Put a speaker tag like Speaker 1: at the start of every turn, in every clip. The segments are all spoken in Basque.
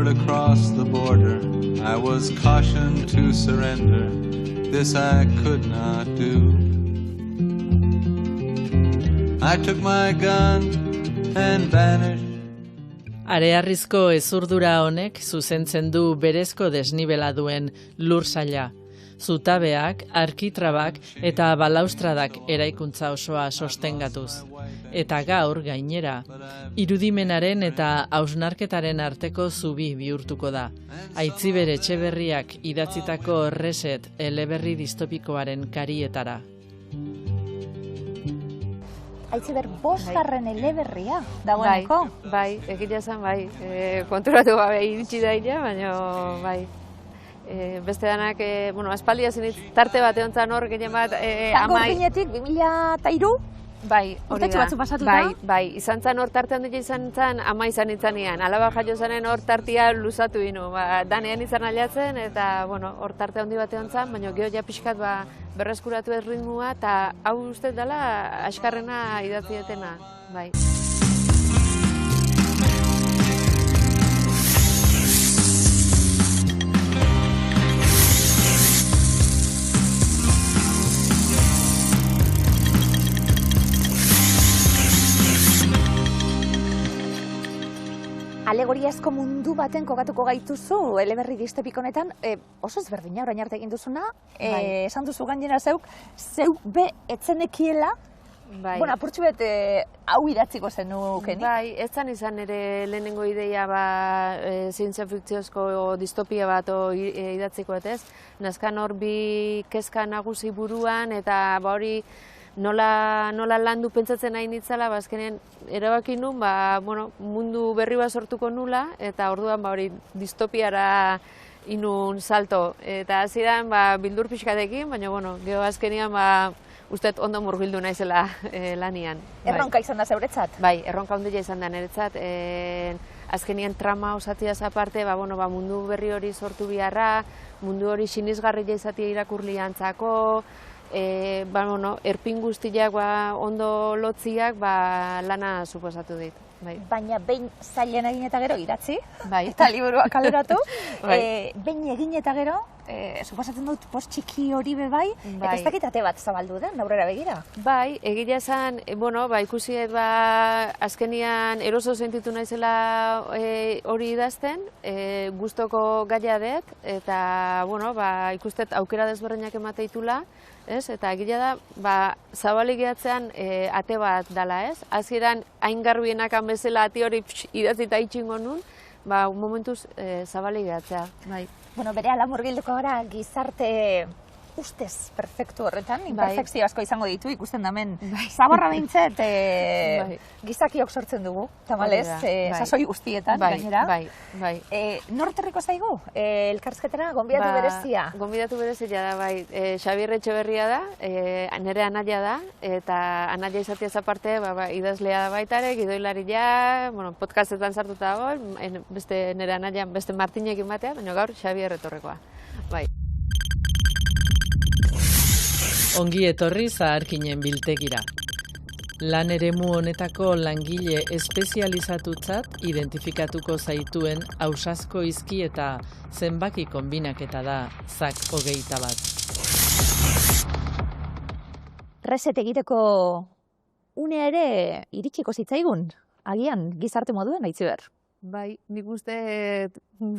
Speaker 1: across the border. I was cautioned to surrender. This I could not do. I took my gun and vanished.
Speaker 2: Arearrizko ezurdura honek zuzentzen du berezko desnibela duen lursaila. Zutabeak, arkitrabak eta balaustradak eraikuntza osoa sostengatuz. Eta gaur gainera, irudimenaren eta hausnarketaren arteko zubi bihurtuko da. Aitziber Etxeberriak idatzitako Reset eleberri distopikoaren karietara.
Speaker 3: Aitziber, bosgarren eleberria dagoeneko?
Speaker 4: Bai, egia zen, bai. Konturatu gabe iritsi daia, baina bai. Beste danak, aspaldia zenit, tarte bat egon zan hor, gehien bat...
Speaker 3: Tango ginetik, 2003?
Speaker 4: Bai, hori da.
Speaker 3: Urtetxo batzu pasatuta?
Speaker 4: Bai, izan zan hor tarte handia izan zan, ama izan itzanean. Alaba jaio zanen hor tartia luzatu inu. Danean izan aliatzen, eta hor tarte handi bat egon zan, baina geho ja pixkat berreskuratu ez ritmua, eta hau uste dela askarrena idatzietena, bai.
Speaker 3: Alegoriazko mundu baten kokatuko gaituzu, eleberri distopiko honetan, oso ezberdina orain arte egin duzuna, esan duzu gainera zeuk be etzenekiela, apurtxu bet hau idatziko zenukenik.
Speaker 4: Bai, ez zan izan ere lehenengo ideia zientzia fikziozko distopia bat idatziko ez. Nazkan hor bi kezka nagusi buruan eta hori nola landu pentsatzen nahi nitzala, azkenean erabaki nun, mundu berri bat sortuko nula, eta orduan hori distopiara inun salto. Eta hasieran bildur pixkatekin, baina geho azkenean usteet ondo murgildu naizela lanian.
Speaker 3: Erronka izan da zeuretzat?
Speaker 4: Bai, erronka ondila izan da niretzat. Azkenean trama osatiaz aparte, mundu berri hori sortu biharra, mundu hori sinisgarria izatea irakurliantzako, erpin guztiak ondo lotziak lana suposatu dit.
Speaker 3: Baina behin zailen egin eta gero idatzi,
Speaker 4: eta
Speaker 3: liburuak kaleratu, behin egin eta gero, suposatzen dut post txiki hori bebai, eta ez dakit ate bat zabaldu den, aurrera begira.
Speaker 4: Bai, egia esan, ikusiet azkenian eroso sentitu naizela hori idazten, gustoko gaia dut, eta ikustet aukera desberdinak emateitula, eta egia da, zabalik gehatzean ate bat dala, ez? Hasieran hain garbienak bezala ati hori idatzita itxingo nun, momentuz zabalik gehatzea.
Speaker 3: Bere ala murgilduko gara gizarte ustez perfektu horretan, imperfekzio asko izango ditu, ikusten damen. Zaborra behintzet gizakiok sortzen dugu, tamalez, sasoi guztietan, gainera. Norterriko zaigu, elkarrizketara, gonbidatu berezia?
Speaker 4: Gonbidatu berezia da, bai. Xabier Etxeberria da, nire anaia da, eta anaia izatea aparte, idazlea da baitare, gidoilaria, podcastetan sartuta dago, beste nire anaia, beste Martinekin batea, baina gaur Xabier etorrekoa.
Speaker 2: Ongi etorri Zaharkinen biltegira. Lan eremu honetako langile espezializatutzat identifikatuko zaituen ausazko izki eta zenbaki konbinaketa da ZAK 21.
Speaker 3: Reset egiteko unea ere iritsiko zitzaigun, agian gizarte moduen Aitziber.
Speaker 4: Bai, nik uste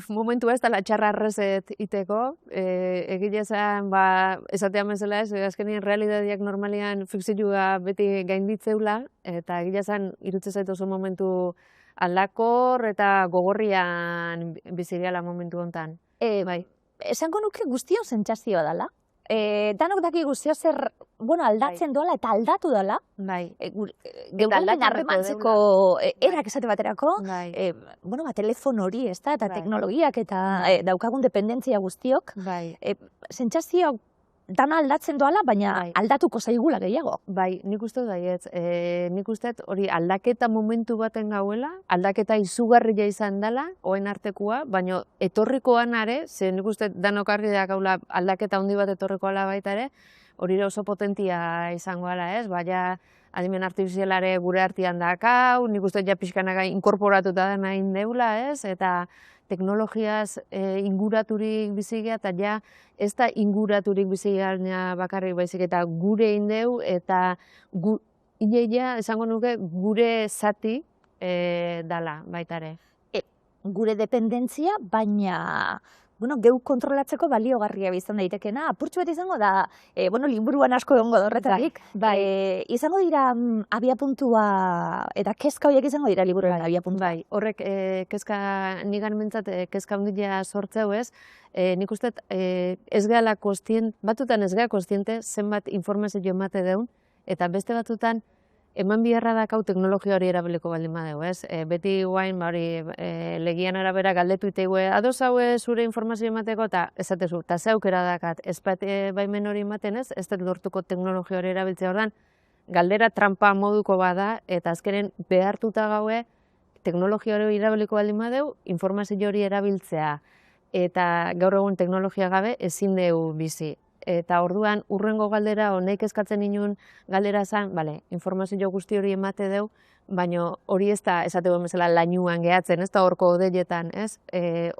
Speaker 4: momentu ez dela txarra Reset iteko, egile zen, esatean bezala ez, azkenien realidadiak normalian fikzioa beti gainditzeula, eta egile zen irutze zaitu oso momentu aldakor eta gogorrian bizireala momentu hontan.
Speaker 3: Esango nuke guztion sentsazioa dela. Danok daki guztio zer aldatzen doala eta aldatu dela. Geure harremantzeko erak esate baterako, telefono hori ez da, eta teknologiak eta daukagun dependentzia guztiok. Sentsazioa dana aldatzen doala, baina aldatuko zaigula gehiago.
Speaker 4: Bai, nik uste baietz. Nik uste hori aldaketa momentu baten gauela, aldaketa izugarria izan dela, oen artekoa, baina etorrikoan are, ze nik uste danok argi da gaula aldaketa handi bat etorrikoala baita ere, hori oso potentia izango ala, ez? Baina adimen artifizialare gure artean dakau, nik uste ja pixkanaka inkorporatuta dena indeula, ez? Eta teknologiaz inguraturik bizigea, eta ja ez da inguraturik bizigea bakarrik baizik, eta gure indeu, eta Ileia, esango nuke, gure zati dala baitare.
Speaker 3: Gure dependentzia, baina geu kontrolatzeko baliogarria izan daitekena. Apurtxu bat izango da, liburuan asko egongo da horretarik. Izango dira abiapuntua, eta kezka horiek izango dira liburuan abiapuntua.
Speaker 4: Bai, horrek kezka, nigan mentzat kezka handia sortzeu ez, nik uste ez gehala batutan ez gehala kostiente zenbat informazio emate deun, eta beste batutan, eman biharra dakau teknologia hori erabiliko baldin badeu, ez? Beti guain, legian arabera galdetu itegue, ados haue zure informazio emateko, eta esatezu, eta ze aukera dakat, ez bat baimen hori ematen ez, ez dut lortuko teknologia hori erabiltzea ordan, galdera trampa moduko bada, eta azkenen behartuta gaue, teknologia hori erabiliko baldin badeu, informazio hori erabiltzea, eta gaur egun teknologia gabe ezin deu bizi. Eta orduan, urrengo galdera, honeik eskatzen inun galdera zan, informazio guzti hori emate deu, baina hori ez da, esateko bezala, lainuan gehatzen, ez da horko odeietan, ez?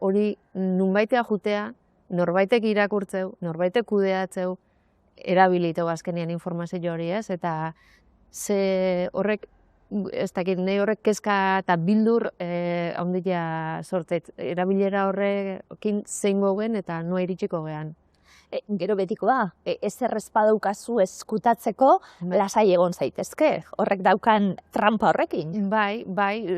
Speaker 4: Hori nunbaitea jutea, norbaitek irakurtzeu, norbaitek kudeatzeu, erabiliteu azkenean informazio hori, ez? Eta ze horrek, ez dakit, nahi horrek kezka eta bildur handia sortzeit. Erabilera horrekin zein gogen eta nua iritsiko gehan.
Speaker 3: Gero betikoa, ez errezpadaukazu eskutatzeko lasai egon zaitezke, horrek daukan trampa horrekin.
Speaker 4: Bai.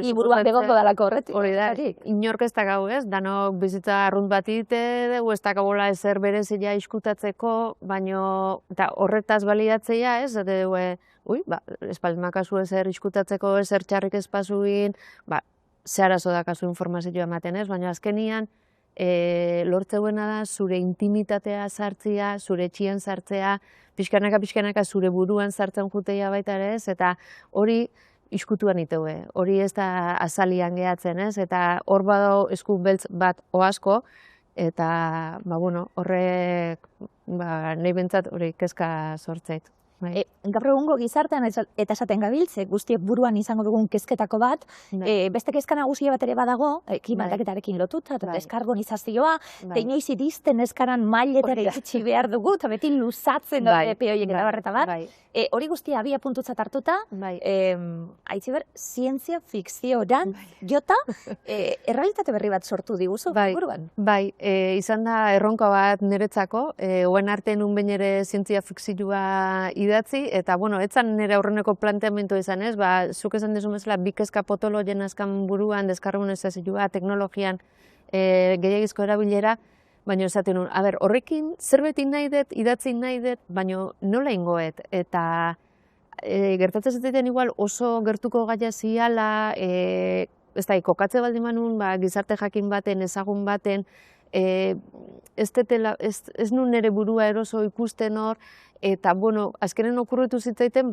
Speaker 3: Iburuak begoko dalako horretik.
Speaker 4: Hori da, inork ez dakau ez, danok bizitza arrunt bat ite dugu, ez dakabola ezer berezia iskutatzeko, baino, eta horretaz baliatzea ez, eta dugu, espaldmakazu ezer iskutatzeko, ezer txarrik espasuin, zeharazo dakazu informazioa ematen ez, baina azkenian, lortzeuena da zure intimitatea sartzea, zure etxian sartzea, pixkanaka zure buruan sartzen juteia baita ere ez, eta hori iskutuan iteue, hori ez da azalian gehatzen ez, eta hor badao esku beltz bat oasko, eta horrek nahi bentsat hori kezka sortzeit.
Speaker 3: Gaur egungo gizartean eta esaten gabiltze, guztiek buruan izango dugun kezketako bat, beste kezka nagusia bat ere badago, klima aldaketarekin lotuta, eta deskarbonizazioa, eta inoiz iristen eskaran mailetara iritsi behar dugu, eta beti luzatzen epe horien grabarreta bat. Hori guztia abia puntutzat hartuta, aitziber, zientzia fikzioran jota, errealitate berri bat sortu diguzu, buruan?
Speaker 4: Bai, izan da erronka bat niretzako, oen arte nun behin ere zientzia fikzioa idatzi, eta, etzan nire aurreneko planteamentu izan ez, zuk esan desu bezala, bikezka potolo jenazkan buruan, deskarbonizazioa, teknologian gehiagizko erabilera, baina esaten nun, horrekin zerbetin nahi dut, idatzi nahi dut, baina nola ingoet, eta gertatzen zaten igual oso gertuko gaia ziala, ez da, kokatze baldin manun, gizarte jakin baten, ezagun baten, ez nun nire burua eroso ikusten hor, eta, azkenen okurritu zitzaiten,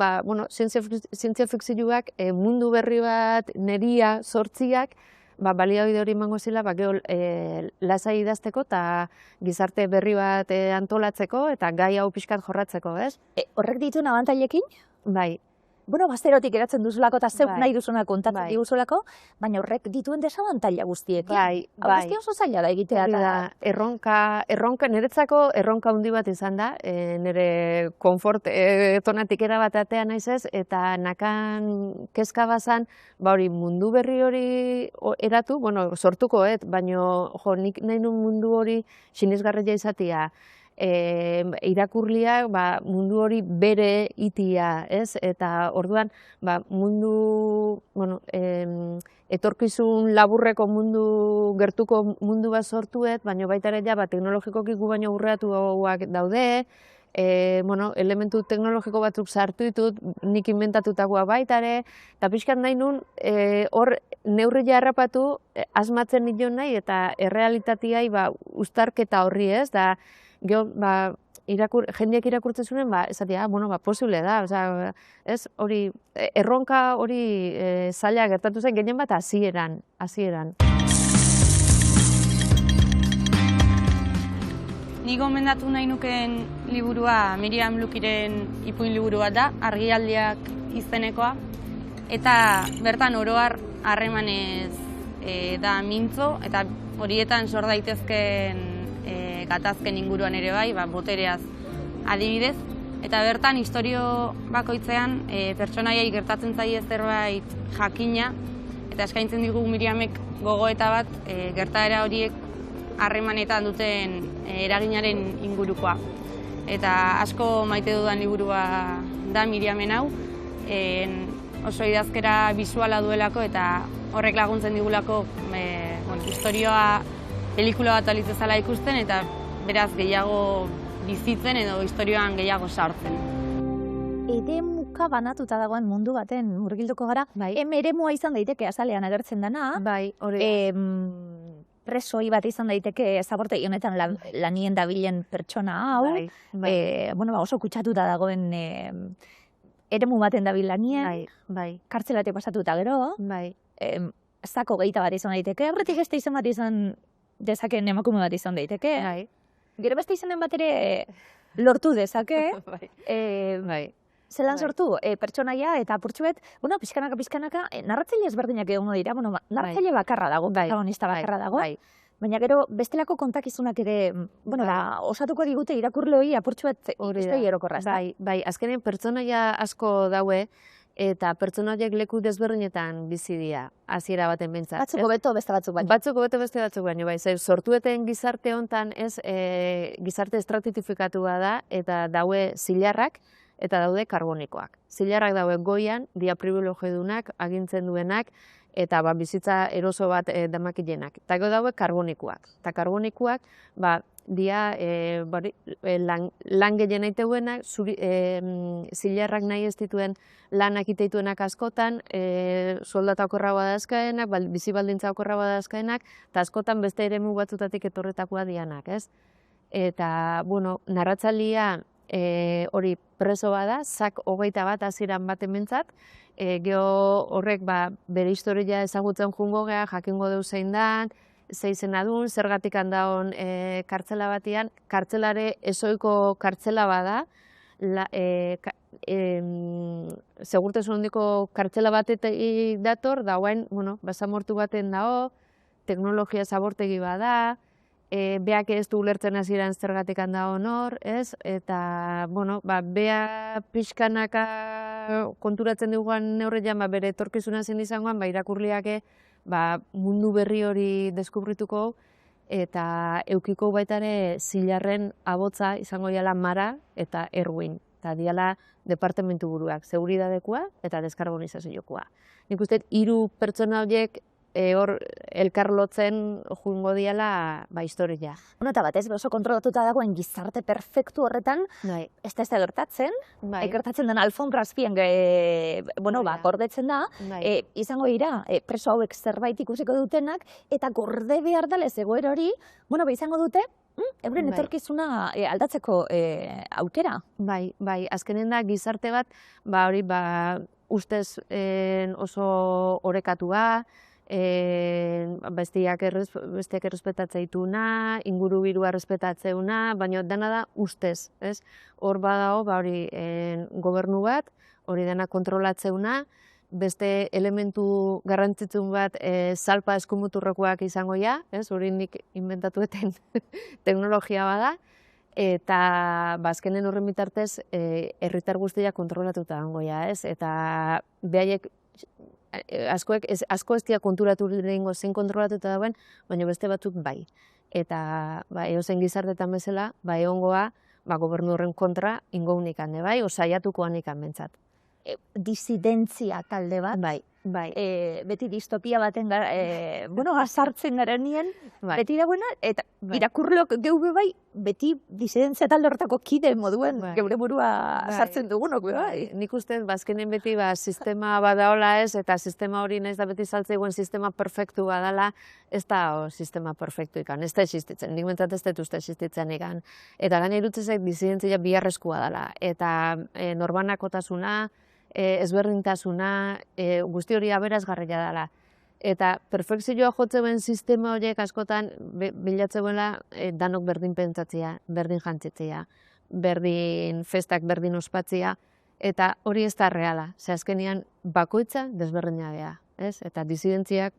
Speaker 4: zientzia fikzioak mundu berri bat, neria, sortziak, baliabide hori emango zela, lasai idazteko eta gizarte berri bat antolatzeko eta gai hau pixkat jorratzeko, ez?
Speaker 3: Horrek dituen abantailekin?
Speaker 4: Bai.
Speaker 3: Basterotik eratzen duzulako eta zeuk nahi duzuna kontatzen diguzulako, baina horrek dituen desabantaila guztiekin.
Speaker 4: Bai.
Speaker 3: Hau guzti oso zaila da egitea.
Speaker 4: Erronka, niretzako erronka handi bat izan da, nire konfort tonatik erabateatea naiz ez, eta nakan kezka bazan, hori mundu berri hori eratu, sortuko, baina nik nahi nun mundu hori sinesgarria izatea, irakurliak mundu hori bere itia, ez? Eta orduan mundu, etorkizun laburreko mundu, gertuko mundu bat sortuet, baina baita ere teknologikoki gu baino urreatuak daude, elementu teknologiko batzuk sartu ditut, nik inventatutakoa baita ere, eta pixkat nahi nun, hor neurria harrapatu, asmatzen nion nahi, eta errealitateai uztarketa horri ez, da, jendeak irakurtzen zuen, esatia, posible da, hori, erronka hori zaila gertatu zen, gehien bat hasieran.
Speaker 5: Ni gomendatu nahi nukeen liburua Miriam Lukiren ipuin liburu bat da, Argialdiak izenekoa. Eta bertan oroar harremanez da mintzo, eta horietan sor daitezken gatazken inguruan ere bai, botereaz adibidez. Eta bertan, istorio bakoitzean, pertsonaiai gertatzen zaie zerbait jakina, eta eskaintzen digu Miriamek gogoeta bat, gertaera horiek harremanetan duten eraginaren ingurukoa. Eta asko maite dudan liburua da Miriamen hau, oso idazkera bisuala duelako eta horrek laguntzen digulako istorioa pelikula bat aliz ezala ikusten eta beraz gehiago bizitzen edo istorioan gehiago sartzen.
Speaker 3: Eremuka banatuta dagoen mundu baten murgilduko gara. Eremua izan daiteke azalean agertzen dena.
Speaker 4: Bai, hori.
Speaker 3: Presoi bat izan daiteke zabortegi honetan lanien dabilen pertsona hau. Oso kutsatuta dagoen eremu baten dabil lanien. Kartzelate pasatuta gero. Zako gehita bat izan daiteke. Horretik beste izan bat izan dezakeen emakume bat izan daiteke. Gero beste izanen bat ere lortu dezake. Zelan sortu, pertsonaia eta apurtxuet, pizkanaka, narratzaile ezberdinak egongo dira, narratzaile bakarra dago, protagonista bakarra dago, baina gero bestelako kontakizunak ere, osatuko digute irakurleoi apurtxuet ikuspegi erokorra.
Speaker 4: Bai, azkenean pertsonaia asko daue, eta pertsonaiak leku desberdinetan bizi dira, hasiera baten behintzat.
Speaker 3: Batzuk hobeto beste batzuk baino.
Speaker 4: Batzuk hobeto beste batzuk baino, sortueten gizarte hontan gizarte estratifikatua da, eta daue zilarrak, eta daude karbonikoak. Zilarrak daue goian, dia privilegiodunak, agintzen duenak, eta bizitza eroso bat damakilenak. Eta gero daue karbonikoak. Eta karbonikoak, dia lan gehien aiteuenak, zilarrak nahi ez dituen lanak iteituenak askotan, soldata okorra badazkaenak, bizi baldintza okorra badazkaenak, eta askotan beste eremu batzutatik etorretakoa dianak, ez? Eta, narratzailea hori preso bada, zak 21 hasieran baten bentzat, geho horrek bere historia ezagutzen jungo geha, jakingo deu zein dan, zeizena duen, zergatik handaon kartzela batian, kartzelare ezoiko kartzela bada, segurtasun handiko kartzela batetik dator, da guain, basamortu baten dao, teknologia zabortegi bada, beak ez du ulertzen hasieran zergatik handaon hor, ez? Eta, bea pixkanaka konturatzen duguan neurrean, bere etorkizuna zen izangoan, irakurliake, mundu berri hori deskubrituko, eta eukiko baitare zilarren abotza izango diala Mara eta Erwin. Eta diala departamentu buruak, seguridadekoa eta deskarbonizaziokoa. Nik uste, 3 pertsona horiek hor elkarlotzen joango diala historia.
Speaker 3: Eta batez, oso kontrolatuta dagoen gizarte perfektu horretan, ez da gertatzen, gertatzen den alfombra azpian gordetzen da, izango dira, preso hauek zerbait ikusiko dutenak, eta gorde behar dalez egoera hori, izango dute, euren etorkizuna aldatzeko aukera.
Speaker 4: Bai, azkenen da gizarte bat, hori ustez oso orekatua, besteak errespetatzea ingurubirua errespetatzeuna, baina dena da ustez, ez? Hor badao, hori gobernu bat, hori dena kontrolatzeuna, beste elementu garrantzitsuen bat salpa eskumuturrekoak izango ja, ez? Hori nik inventatueten teknologia bada, eta azkenen horren bitartez herritar guztiak kontrolatuta dago ja, ez? Eta behaiek asko ez dira konturatu lehengo zein kontrolatuta dagoen, baina beste batzuk bai. Eta eozen gizartetan bezala, egongoa gobernu horren kontra ingounikan, osaiatukoan ikan bentsat.
Speaker 3: Disidentzia talde bat, beti distopia baten sartzen garenien, beti dagoena, eta irakurleok geube beti disidentzia talde horretako kide moduen geure burua sartzen dugunok.
Speaker 4: Nik uste, bazkenen beti sistema badaola ez, eta sistema hori nahiz da beti saltzeiguen sistema perfektu badala, ez da sistema perfektu ikan, ez da existitzen, nik bentzat ez dut uste existitzen ikan. Eta gana irutzezek disidentzia biharrezkoa dela, eta norbanakotasuna, ezberdintasuna, guzti hori aberazgarria dela. Eta perfekzioa jotzen sistema horiek askotan bilatzeuela danok berdin pentsatzea, berdin jantzitzea, berdin festak berdin ospatzea, eta hori ez da reala. Ze azkenean bakoitza desberdina gea, ez? Eta disidentziak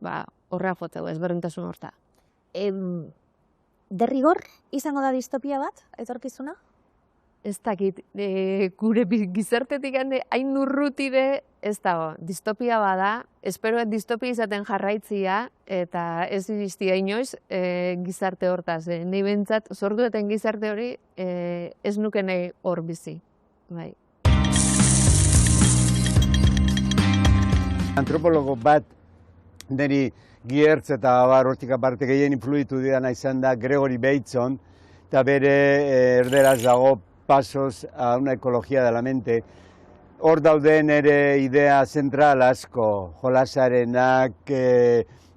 Speaker 4: horra jotzeu, ezberdintasun horta.
Speaker 3: Derrigor izango da distopia bat, etorkizuna?
Speaker 4: Ez dakit, gure gizartetik hain urrutide ez dago. Distopia bada, esperoet distopia izaten jarraitzia, eta ez iristia inoiz gizarte hortaz. Nei bentsat, sortueten gizarte hori ez nuke nahi hor bizi. Bai.
Speaker 6: Antropologo bat niri Giertz eta hortik aparte gehien influitu didana izan da Gregory Bateson, eta bere erderaz dago Pasos a una ecología de la mente. Hor dauden ere idea zentral asko, jolasarenak,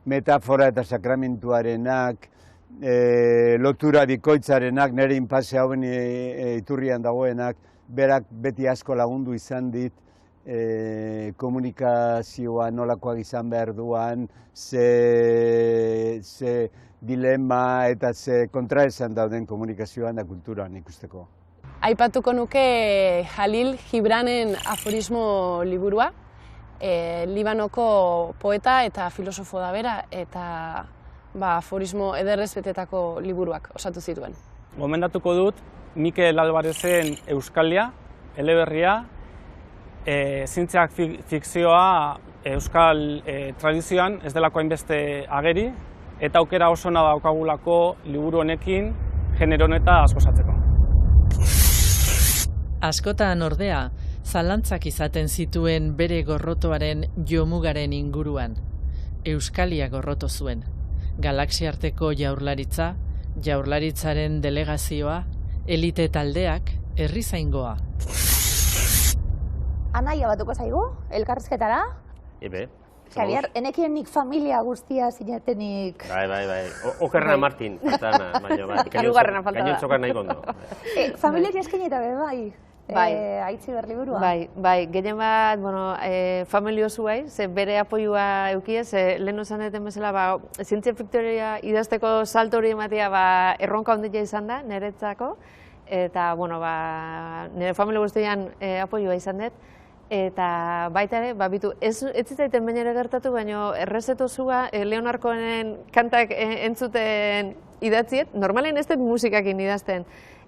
Speaker 6: metafora eta sakramentuarenak, lotura bikoitzarenak, nire inpase hauen iturrian dagoenak, berak beti asko lagundu izan dit, komunikazioa nolakoak izan behar duan, ze dilema eta ze kontraesan dauden komunikazioan da kulturan ikusteko.
Speaker 7: Aipatuko nuke Jalil Gibranen aforismo liburua, Libanoko poeta eta filosofo da bera, eta aforismo ederrez betetako liburuak osatu zituen.
Speaker 8: Gomendatuko dut Mikel Albarezen Euskalia, eleberria, zientziak fikzioa euskal tradizioan ez delako hainbeste ageri, eta aukera oso ona daukagulako liburu honekin genero honeta askosatzeko.
Speaker 2: Askotan ordea, zalantzak izaten zituen bere gorrotoaren jomugaren inguruan. Euskalia gorroto zuen. Galaxiarteko jaurlaritza, jaurlaritzaren delegazioa, elite taldeak, herrizaingoa.
Speaker 3: Anaia batuko zaigu, elkarrizketara?
Speaker 9: Ebe.
Speaker 3: Javier, enekien nik familia guztia zinetenik...
Speaker 9: Bai. Okerna Martin, faltana, baina bai.
Speaker 4: Hirugarrena falta da.
Speaker 9: Gainontzoka nahi gondo.
Speaker 3: Familiari eskeneta be, bai. Aitzi berliburua.
Speaker 4: Bai. Gehien bat, familio zuai, ze bere apoioa eukiez, lehen esan deten bezala, zientzia fiktoria idazteko salto hori ematea erronka ondila izan da, niretzako, eta, nire familia guztian apoioa izan dut. Eta baita ere, bitu, ez zitzaiten baina ere gertatu, baina errezeto zua Leonarkoen kantak entzuten idatziet, normalen ez dut musikakin idazten.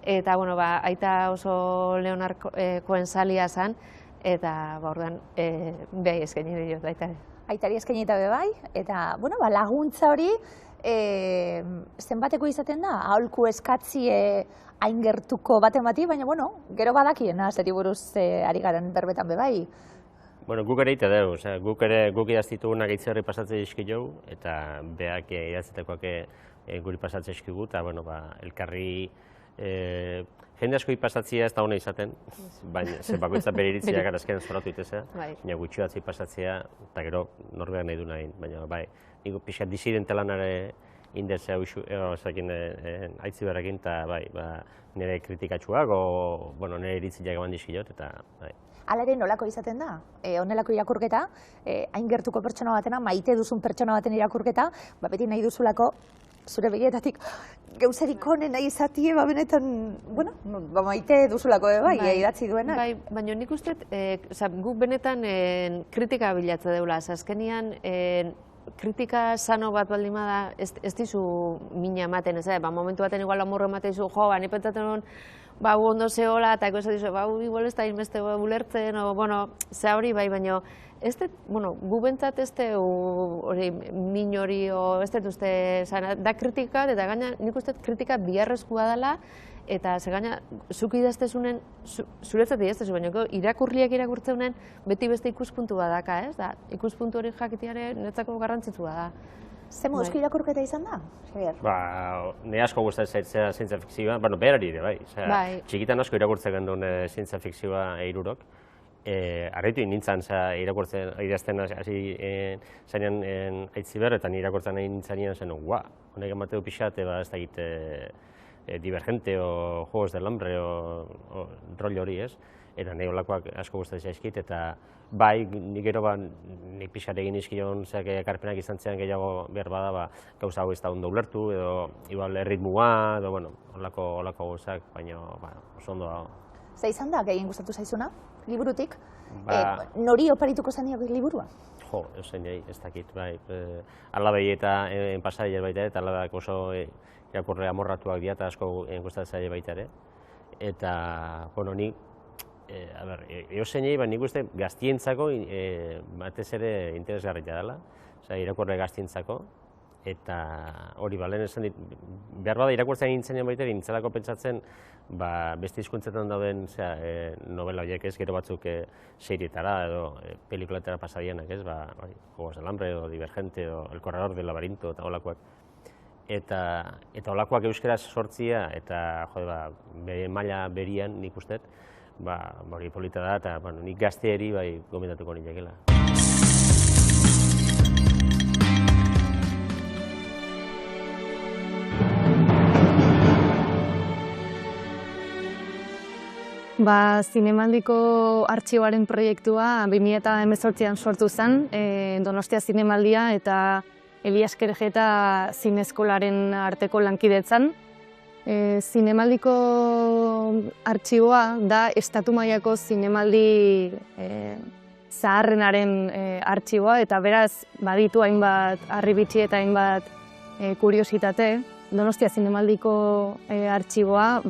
Speaker 4: Eta, aita oso Leonarkoen salia zan, eta, orduan, behai eskaini diot, baita ere.
Speaker 3: Aitari eskaini eta bai, eta, laguntza hori, zenbateko izaten da, aholku eskatzie hain gertuko baten bati, baina, gero badakiena, zeri buruz ari garen berbetan bebai.
Speaker 9: Guk ere ite dugu, guk idaztitugunak itzerri pasatzen dizkigu, eta beak idaztetakoak guri pasatzen dizkigu, eta, elkarri jende asko pasatzea ez da hona izaten, baina bakoitza bere iritzia garazkean zoratu itezea, baina gutxi batzi pasatzea, eta gero norbeak nahi du nahi, baina nik pixka disidente lanare indezea aitzi berrekin, eta nire kritikatxuak, nire iritziak eman dizkiot, eta bai.
Speaker 3: Hala ere nolako izaten da, honelako irakurketa, hain gertuko pertsona batena, maite duzun pertsona baten irakurketa, beti nahi duzulako, zure begietatik gauzerik honen nahi izatie, benetan, maite duzulako idatzi duenak.
Speaker 4: Bai, baina nik uste, guk benetan kritika bilatza deula, azkenian kritika sano bat baldin bada ez dizu mina ematen, ez momentu baten igual amorro ematen dizu, ni pentsatzen hon, ondo zehola, eta eko ez dizu, igual ez da inbeste ulertzen, ze hori bai, baina ez dut, gu bentsat ez dut min hori, ez dut uste, da kritika, eta gaina nik uste kritika biharrezkoa dela, eta ze gaina, zuk idaztezunen, zuretzat idaztezu, baina irakurriak irakurtzeunen beti beste ikuspuntu badaka, ez? Ikuspuntu hori jakiteare niretzako garrantzitsua da.
Speaker 3: Ze moduzko irakurketa izan da, Javier?
Speaker 9: Ne asko gustatzen zaitzea zientzia fikzioa, berari ere, bai. Txikitan asko irakurtzen genduen zientzia fikzioa hirurok. Arraitu nintzen irakurtzen, idazten hasi zainean Aitziber, eta irakurtzen nintzenean zen, honek emateu pixat, ez da egite Divergente o Juegos del Hambre o rol hori, ez? eta nahi holakoak asko gustatzen zaizkit, eta bai, nik gero nik pixkat egin izkion ekarpenak izan zean gehiago behar bada, gauza hau ez da ondo ulertu, edo igual erritmua, edo holako gauzak, baina oso ondo dago.
Speaker 3: Zer izan da gehien gustatu zaizuna, liburutik? Nori oparituko zaniok liburua?
Speaker 9: Jo, eusen jai, ez dakit, bai. Alabei eta pasai baita ere, eta alabak oso irakurre amorratuak dira eta asko gustatzen zaie baita ere. Eta, nik, eusen jai, nik uste gaztientzako batez ere interesgarria dela, irakurre gaztientzako, eta hori balen esan dit, behar bada irakurtzen nintzenean baita, nintzelako pentsatzen beste hizkuntzetan dauden novela horiek ez, gero batzuk serietara edo pelikulatara pasadianak ez, Juegos del Hambre edo Divergente edo El Corredor del Laberinto eta holakoak. Eta holakoak euskeraz sortzia eta maila berian nik uste, hori polita da eta nik gazteeri gomendatuko nintzakela.
Speaker 7: Zinemaldiko artxiboaren proiektua 2018an sortu zen, Donostia Zinemaldia eta Elias Kerejeta Zineskolaren arteko lankidetzan. Zinemaldiko artxiboa da estatu mailako zinemaldi zaharrenaren artxiboa, eta beraz baditu hainbat harribitxi eta hainbat kuriositate. Donostia Zinemaldiko artxiboa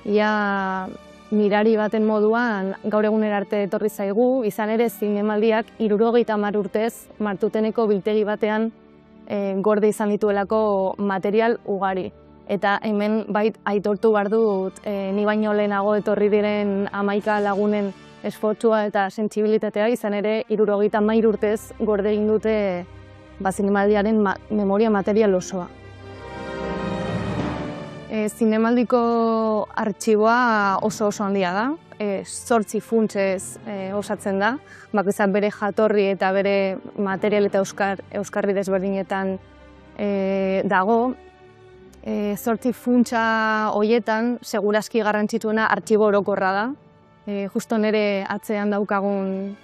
Speaker 7: ia mirari baten moduan gaur egunera arte etorri zaigu, izan ere zinemaldiak 70 urtez Martuteneko biltegi batean gorde izan dituelako material ugari. Eta hemen aitortu behar dut ni baino lehenago etorri diren 11 lagunen esfortzua eta sentsibilitatea, izan ere 73 urtez gorde egin dute zinemaldiaren memoria material osoa. Zinemaldiko artxiboa oso handia da, 8 funtsez osatzen da, bakoitzak bere jatorri eta bere material eta euskarri desberdinetan dago. 8 funtsa horietan segurazki garrantzitsuena artxibo orokorra da. Justo nire atzean daukagun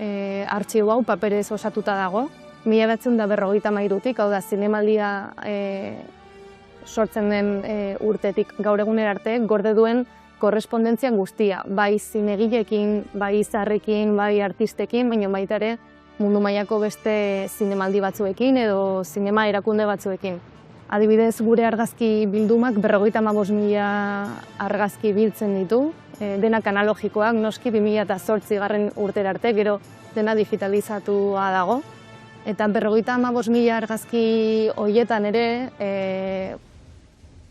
Speaker 7: artxibo hau paperez osatuta dago. 1953tik, hau da zinemaldia sortzen den urtetik gaur egunera arte, gorde duen korrespondentzian guztia, bai zinegileekin, bai izarrekin, bai artistekin, baina baita ere mundu mailako beste zinemaldi batzuekin edo zinema erakunde batzuekin. Adibidez, gure argazki bildumak 55.000 argazki biltzen ditu, denak analogikoak, noski 2008 urtera arte, gero dena digitalizatua dago. Eta 55.000 argazki horietan ere,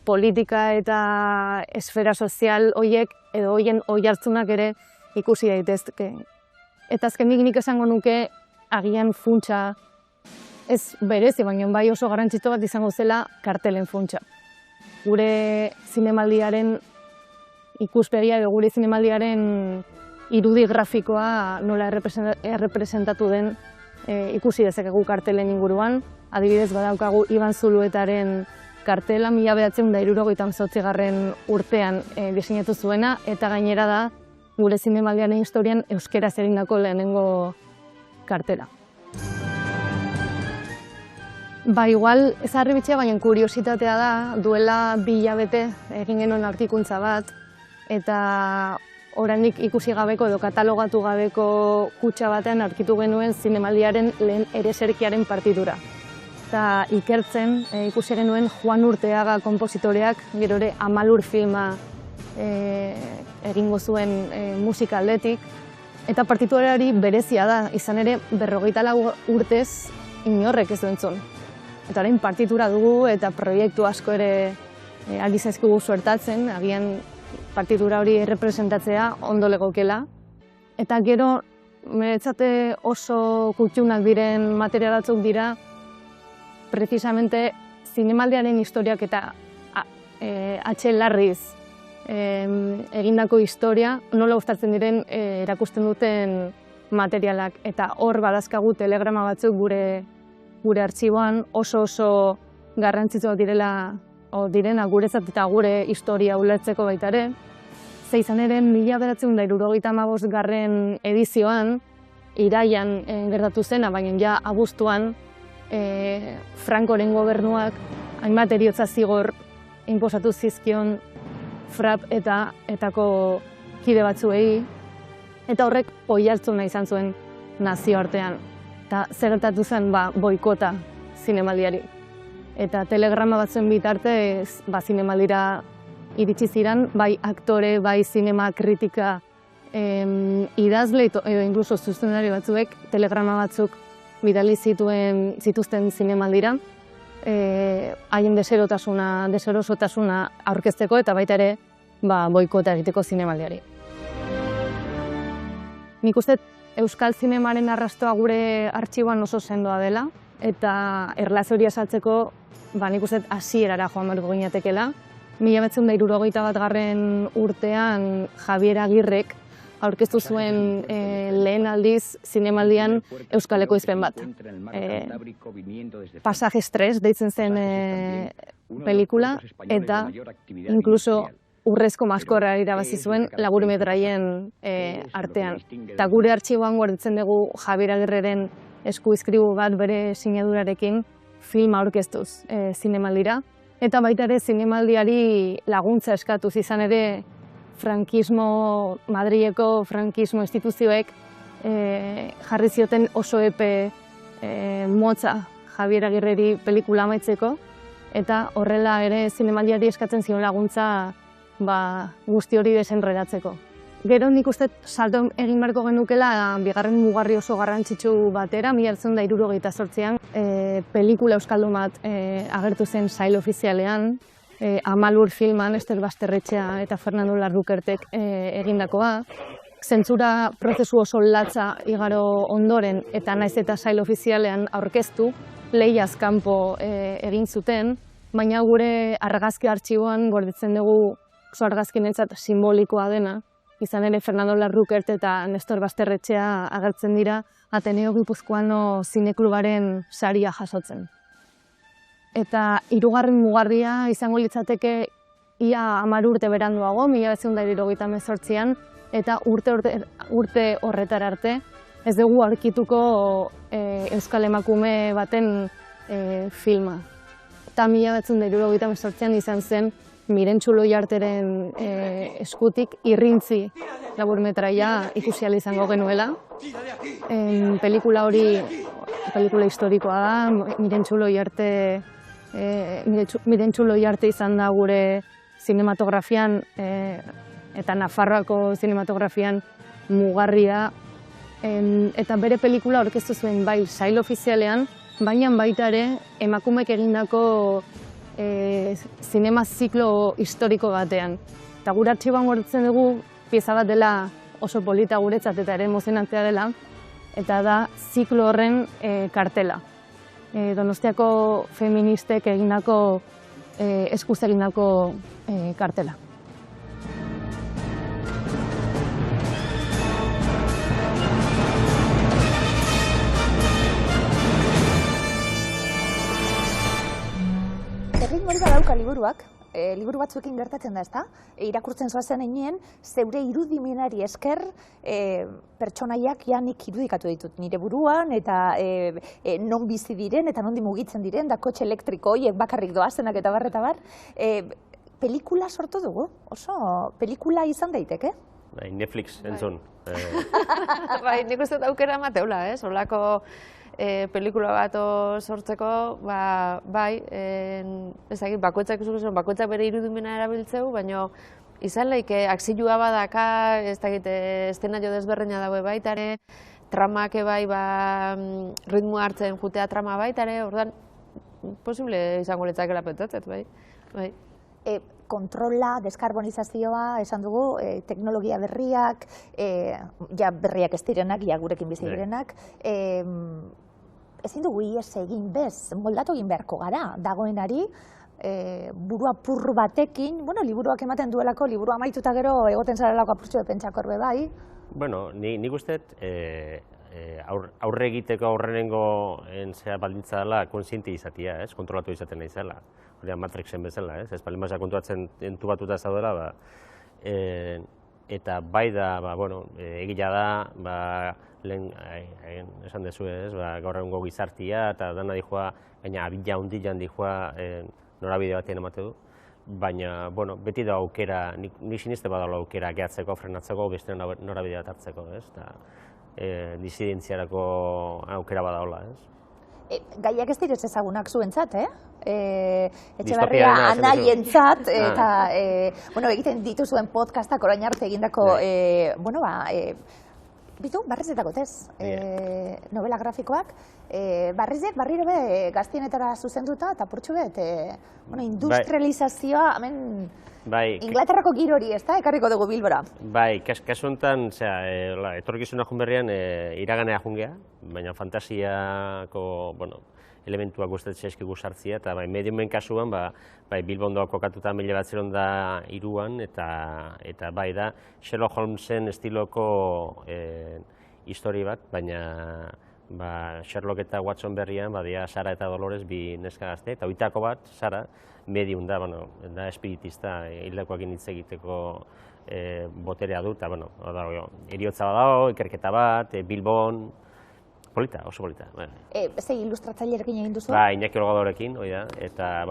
Speaker 7: politika eta esfera sozial horiek edo horien oihartzunak ere ikusi daitezke. Eta azkenik nik esango nuke agian funtsa ez berezi, baina bai oso garrantzitsu bat izango zela kartelen funtsa. Gure zinemaldiaren ikuspegia edo gure zinemaldiaren irudi grafikoa nola errepresentatu den ikusi dezakegu kartelen inguruan. Adibidez badaukagu Iban Zuluetaren kartela 1978 urtean diseinatu zuena, eta gainera da gure zinemaldiaren historian euskaraz egindako lehenengo kartela. Igual ez harribitxea, baina kuriositatea da, duela 2 hilabete egin genuen aurkikuntza bat, eta oraindik ikusi gabeko edo katalogatu gabeko kutxa batean aurkitu genuen zinemaldiaren lehen ereserkiaren partitura. Eta ikertzen ikusi genuen Juan Urteaga konpositoreak gero ere Amalur filma egingo zuen musika aldetik, eta partiturari berezia da, izan ere 54 urtez inorrek ez du entzun. Eta orain partitura dugu eta proiektu asko ere ari zaizkigu suertatzen, agian partitura hori errepresentatzea ondo legokela. Eta gero, niretzate oso kutxunak diren material batzuk dira, precisamente zinemaldiaren historiak eta H. Larriz egindako historia nola gustatzen diren erakusten duten materialak. Eta hor badazkagu telegrama batzuk gure artxiboan oso garrantzitsuak direla direna guretzat eta gure historia ulertzeko baita ere. Ze izan ere 1975 edizioan, iraian gertatu zena, baina ja abuztuan, Francoren gobernuak hainbat heriotza zigor inposatu zizkion FRAP etako kide batzuei, eta horrek oihartzuna izan zuen nazioartean. Eta zer gertatu zen boikota zinemaldiari. Eta telegrama batzuen bitartez zinemaldira iritsi ziren, bai aktore, bai zinema kritika idazle, edo inkluso zuzendari batzuek telegrama batzuk bidali zituzten zinemaldira, haien deserosotasuna aurkezteko eta baita ere boikota egiteko zinemaldiari. Nik uste euskal zinemaren arrastoa gure artxiboan oso sendoa dela, eta erlazio hori azaltzeko nik uste hasierara joan beharko ginatekeela. 1961 urtean Javier Agirrek aurkeztu zuen lehen aldiz zinemaldian euskal ekoizpen bat. Pasajes 3 deitzen zen pelikula, eta inkluso urrezko maskorra irabazi zuen laburmetraien artean. Eta gure artxiboan gordetzen dugu Javier Agirreren eskuizkribu bat bere sinadurarekin filma aurkeztuz zinemaldira. Eta baita ere zinemaldiari laguntza eskatuz izan ere Madrileko frankismo instituzioek jarri zioten oso epe motza Javier Agirreri pelikula amaitzeko, eta horrela ere zinemaldiari eskatzen zion laguntza guzti hori desenredatzeko. Gero nik uste salto egin beharko genukela bigarren mugarri oso garrantzitsu batera, 1968an pelikula euskaldun bat agertu zen sail ofizialean, Amalur filman, Ester Basterretxea eta Fernando Larrukertek egindakoa. Zentsura prozesu oso latza igaro ondoren eta naiz eta sail ofizialean aurkeztu, lehiaz kanpo egin zuten, baina gure argazki artxiboan gordetzen dugu oso argazkinentzat simbolikoa dena, izan ere Fernando Larrukert eta Nestor Basterretxea agertzen dira Ateneo Gipuzkoano zineklubaren saria jasotzen. Eta hirugarren mugarria izango litzateke ia 10 urte beranduago, 1978an, eta urte horretara arte ez dugu aurkituko euskal emakume baten filma. Eta 1978an izan zen Mirentxu Loiarteren eskutik Irrintzi laburmetraia ikusi ahal izango genuela. Pelikula hori pelikula historikoa da, Mirentxu Loiarte izan da gure zinematografian eta Nafarroako zinematografian mugarria, eta bere pelikula aurkeztu zuen bai sail ofizialean, baina baita ere emakumeek egindako zinema ziklo historiko batean. Eta gure artxiboan gordetzen dugu pieza bat dela oso polita guretzat eta ere emozionantea dela, eta da ziklo horren kartela. Donostiako feministek egindako, eskuz egindako kartela.
Speaker 3: Erritmo hori badauka liburuak, liburu batzuekin gertatzen da, ezta? Irakurtzen zoazen heinean, zeure irudimenari esker pertsonaiak nik irudikatu ditut nire buruan, eta non bizi diren, eta non mugitzen diren, da kotxe elektriko horiek bakarrik doazenak eta bar, eta bar. Pelikula sortu dugu, oso pelikula izan daiteke?
Speaker 9: Netflix entzun.
Speaker 4: Bai, nik uste aukera mateula, olako pelikula bat sortzeko, bai, ezagik, bakoitzak bere irudimena erabiltzeu, baina izan laike, akzilua badaka, ezagik, eszenario desberdina daue baitare, tramak bai, ritmo hartzen jutea trama baitare, ordan, posible izango litzakela pentsatzet, bai.
Speaker 3: Kontrola, deskarbonizazioa, esan dugu, teknologia berriak, ja berriak ez direnak, ja gurekin bizi direnak, ezin dugu ies egin bez, moldatu egin beharko gara, dagoenari, burua pur batekin, liburuak ematen duelako, liburua amaituta gero egoten zarelako apurtxo pentsakor bai?
Speaker 9: Bueno, nik usteet aurre egiteko aurrenengo zera baldintza dela konsienti izatea, kontrolatu izaten nahi zela. Hori Matrixen bezala, ez? Ez palimasa kontuatzen entubatuta zaudela, eta bai da, egia da, lehen esan dezu ez, gaur egungo gizartia eta dana dijoa, baina abila hundilan dijoa norabide batean emate du. Baina, beti da aukera, nik siniste badala aukera gehatzeko, frenatzeko, beste norabide bat hartzeko, ez? Disidentziarako aukera badaola, ez?
Speaker 3: Gaiak ez direz ezagunak zuentzat, Etxebarria anaientzat, eta egiten dituzuen podcastak orain arte egindako, barrizetako tez, novela grafikoak, barrizek barriro be gaztienetara zuzenduta eta purtsu bet, industrializazioa, hemen Inglaterrako girori, ez da, ekarriko dugu Bilbora.
Speaker 9: Bai, kasu honetan, etorkizuna junberrian iraganea jungea, baina fantasiako, elementuak gustatzen eskigu sartzia, eta mediumen kasuan, Bilbon doa kokatuta 1903an, eta bai da, Sherlock Holmesen estiloko histori bat, baina Sherlock eta Watson berrian, badia Sara eta Dolores bi neska gazte, eta oitako bat, Sara, medium da, da espiritista, hildakoak hitz egiteko boterea du, eta eriotza badago, ikerketa bat, Bilbon, polita, oso polita.
Speaker 3: Ze ilustratzailerekin egin duzu?
Speaker 9: Iñaki Olgadorekin, eta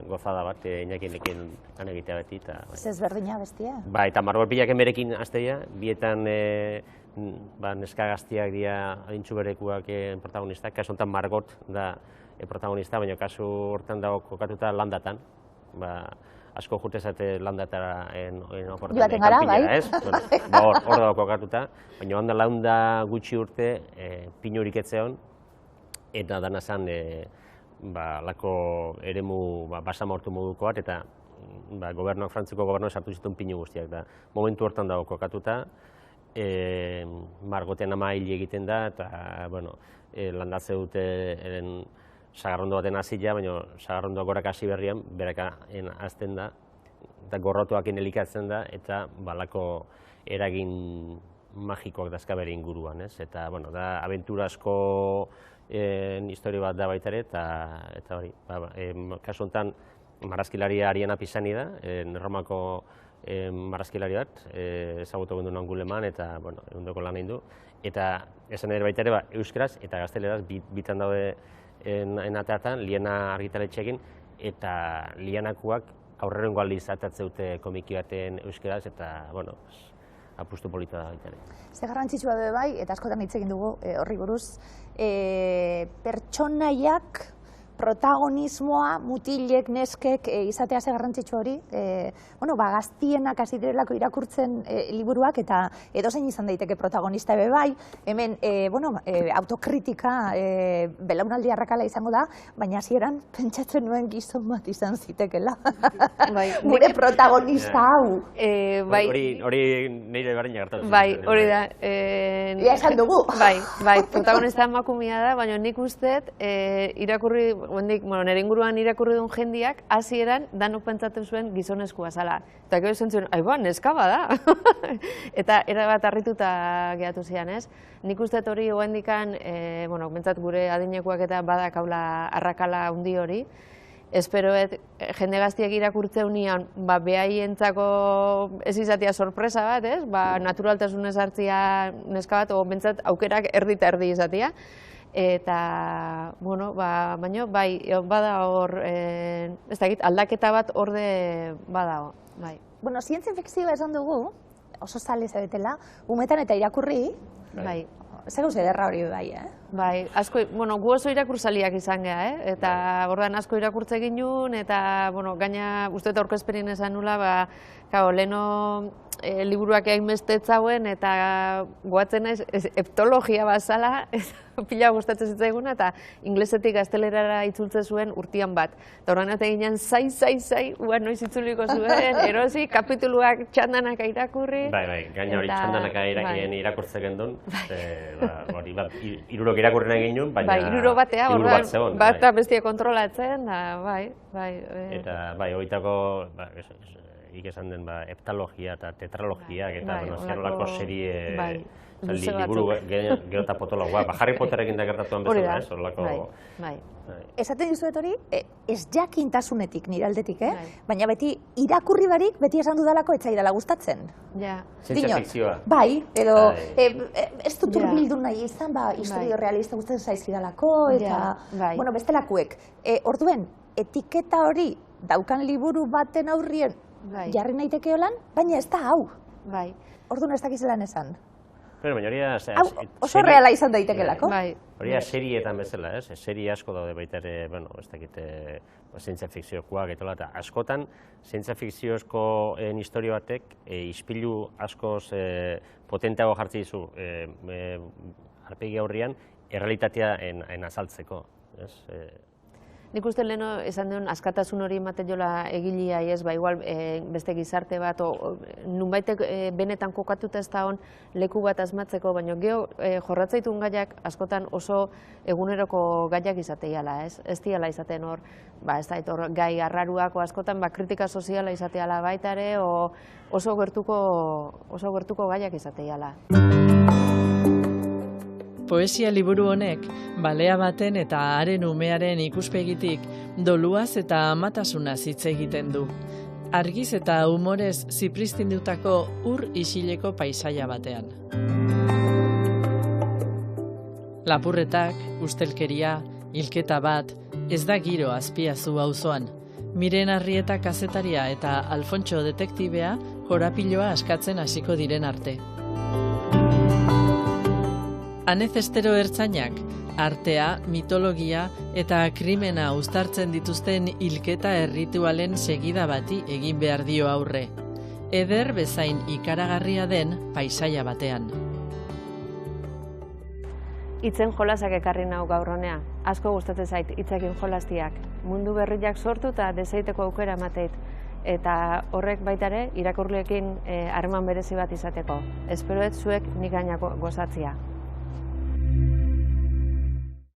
Speaker 9: gozada bat Iñakinekin lan egitea beti.
Speaker 3: Zez berdina bestia?
Speaker 9: Eta Margot Pilak berekin azteia, bietan neska gaztiak dira adintzu berekuak protagonistak, kasu honetan Margot da protagonista, baina kasu hortan dago kokatuta landatan. Asko jutezate landatara
Speaker 3: joaten gara, bai?
Speaker 9: Hor dago kokatuta, baina handa launda gutxi urte pinurik etzeon, eta dana zan lako eremu basamortu moduko bat, eta Frantziko gobernuak sartu zituen pinu guztiak da. Momentu hortan dago kokatuta, Margoten ama hil egiten da, eta landatze dute Sagarrondo baten hazila, baina Sagarrondoak gorak hasi berrian, beraka azten da, eta gorrotuak elikatzen da, eta balako eragin magikoak dazka bere inguruan, ez? Eta, da abentura asko histori bat da baita ere, eta hori, kasu honetan, marrazkilaria Ariana Pisani da, Romako marrazkilari bat, ezagutu gendu Anguleman, eta, egundoko lan egin du, eta esan ere baita ere, euskaraz eta gazteleraz bitan daude enateatan, Liena argitaletxeekin, eta Lienakuak aurrerengo aldiz atatze dute komiki baten euskaraz, eta, apustu polita da baita ere.
Speaker 3: Ze garrantzitsua dute bai, eta askotan hitz egin dugu horri buruz, pertsonaiak, protagonismoa, mutilek, neskek, izatea ze garrantzitsu hori, gaztienak hasi direlako irakurtzen liburuak, eta edozein izan daiteke protagonista ebe bai, hemen, autokritika belaunaldi arrakala izango da, baina hasieran pentsatzen nuen gizon bat izan zitekela. Gure protagonista hau.
Speaker 9: Hori nire berdina gertatu.
Speaker 4: Bai, hori da.
Speaker 3: Ia esan dugu.
Speaker 4: Bai, protagonista emakumea da, baina nik usteet irakurri, nire inguruan irakurri duen jendiak, hasieran danok pentsatzen zuen gizonezkoa zala. Eta gero esan zuen, neska bada. Eta erabat harrituta gehatu zian, ez? Nik usteet hori oendikan, bentsat gure adinekoak eta badakaula arrakala handi hori. Esperoet, jende gaztiak irakurtzeunean, behaientzako ez izatea sorpresa bat, ez? Naturaltasunez hartzia neska bat, bentsat aukerak erdi eta erdi izatea. Eta, baina, bada hor, ez dakit, aldaketa bat orde bada hor, bai.
Speaker 3: Zientzia fikzioa esan dugu, oso zale zabetela, umetan eta irakurri,
Speaker 4: bai.
Speaker 3: Zer gauze derra hori bai,
Speaker 4: Bai, asko, gu oso irakurzaliak izan geha, eta ordan asko irakurtze ginun, eta, gaina, uste eta aurkezperin esan nula, leheno liburuak egin bestetzauen, eta goatzen naiz, heptologia bazala, pila gustatzen zitzaiguna, eta inglesetik gaztelerara itzultze zuen urtian bat. Eta horren eta ginen, zai, noiz itzuliko zuen, erosi, kapituluak txandanak irakurri.
Speaker 9: Bai, gaina hori txandanak irakurtze gendun, irurok irakurri nahi ginen, baina
Speaker 4: iruro batea, bat bestia kontrolatzen, bai.
Speaker 9: Eta, horietako, esan den heptalogia eta tetralogiak eta zianolako serie liburu gero eta potologoa. Harry Potterrekin da gertatuan bezala, ez? Horrelako...
Speaker 3: Esaten dizuet hori, ez jakintasunetik nire aldetik, baina beti irakurri barik, beti esan dudalako etzaidala gustatzen.
Speaker 9: Zientzia fikzioa.
Speaker 3: Bai, edo ez dut urbildu nahi izan, historio realista gustatzen zaizkidalako, eta, bueno, bestelakuek. Orduen, etiketa hori daukan liburu baten aurrien jarri naiteke holan, baina ez da hau. Orduan ez dakizelan esan.
Speaker 9: Baina hori
Speaker 3: oso reala izan daitekelako.
Speaker 9: Hori serietan bezala, ez? Serie asko daude baita ere, bueno, ez dakite zientzia fikziokoak eta eta askotan zientzia fikziozkoen historio batek ispilu askoz potenteago jartzi dizu arpegi aurrian errealitatea azaltzeko, ez?
Speaker 4: Nik uste leheno esan duen askatasun hori ematen jola egilia, ez, igual beste gizarte bat, nunbaitek benetan kokatuta ez da hon leku bat asmatzeko, baina geho jorratzaitun gaiak askotan oso eguneroko gaiak izateiala, ez? Ez diala izaten hor, ez da, gai arraruako askotan, kritika soziala izateala baita ere, oso gertuko gaiak izateiala.
Speaker 2: Poesia liburu honek, balea baten eta haren umearen ikuspegitik doluaz eta amatasunaz hitz egiten du. Argiz eta humorez zipristindutako ur isileko paisaia batean. Lapurretak, ustelkeria, hilketa bat, ez da giro azpiazu auzoan. Miren Arrieta kazetaria eta Alfontxo detektibea korapiloa askatzen hasiko diren arte. Anezestero ertzainak, artea, mitologia eta krimena uztartzen dituzten hilketa erritualen segida bati egin behar dio aurre. Eder bezain ikaragarria den paisaia batean.
Speaker 4: Hitzen jolasak ekarri nau gaur honea. Asko gustatzen zait hitzekin jolastiak. Mundu berriak sortu eta deseiteko aukera emateit. Eta horrek baita ere irakurleekin harreman berezi bat izateko. Esperoet zuek nik gainako gozatzia.